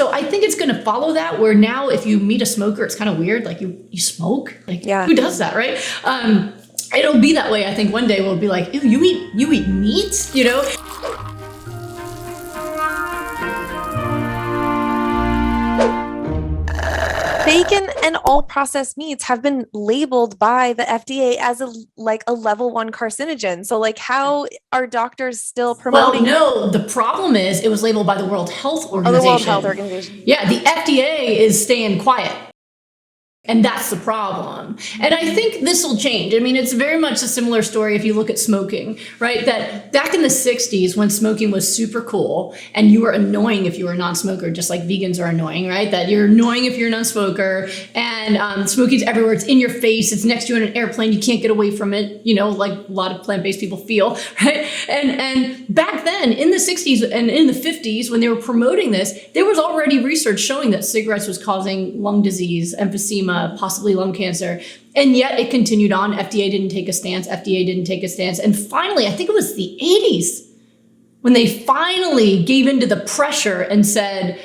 So I think it's going to follow that, where now if you meet a smoker, it's kind of weird. Like you smoke? Like who does that, right? It'll be that way. I think one day we'll be like, ew, you eat meat, you know? Bacon and all processed meats have been labeled by the FDA as a level 1 carcinogen. So how are doctors still promoting? Well, no, the problem is it was labeled by the World Health Organization. Oh, the World Health Organization. Yeah, the FDA is staying quiet. And that's the problem. And I think this will change. I mean, it's very much a similar story if you look at smoking, right? That back in the 60s when smoking was super cool and you were annoying if you were a non-smoker, just like vegans are annoying, right? That you're annoying if you're a non-smoker, and smoking's everywhere. It's in your face. It's next to you in an airplane. You can't get away from it, you know, like a lot of plant-based people feel, right? And back then in the 60s and in the 50s when they were promoting this, there was already research showing that cigarettes was causing lung disease, emphysema, possibly lung cancer. And yet it continued on. FDA didn't take a stance. And finally, I think it was the 80s when they finally gave into the pressure and said,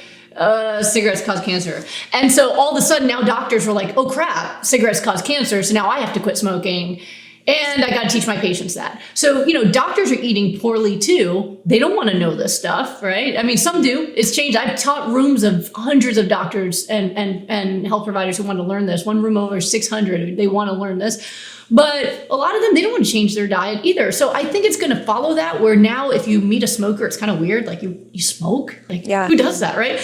cigarettes cause cancer. And so all of a sudden now doctors were like, oh crap, cigarettes cause cancer. So now I have to quit smoking. And I got to teach my patients that. So, you know, doctors are eating poorly too. They don't want to know this stuff, right? I mean, some do. It's changed. I've taught rooms of hundreds of doctors and health providers who want to learn this. One room over 600, they want to learn this. But a lot of them, they don't want to change their diet either. So I think it's going to follow that, where now if you meet a smoker, it's kind of weird. Like you smoke? Like who does that, right?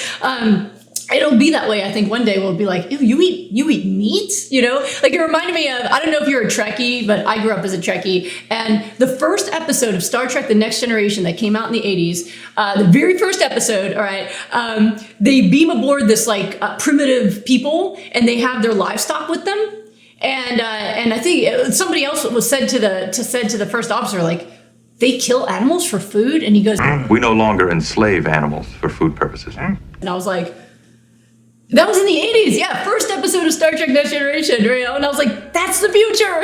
It'll be that way. I think one day we'll be like, ew, you eat meat, you know? Like it reminded me of, I don't know if you're a Trekkie, but I grew up as a Trekkie. And the first episode of Star Trek: The Next Generation that came out in the 80s, the very first episode, all right, they beam aboard this primitive people and they have their livestock with them. And I think somebody else was said to the first officer, like, they kill animals for food? And he goes, we no longer enslave animals for food purposes. And I was like, that was in the 80s. Yeah, first episode of Star Trek Next Generation, you know? And I was like, that's the future.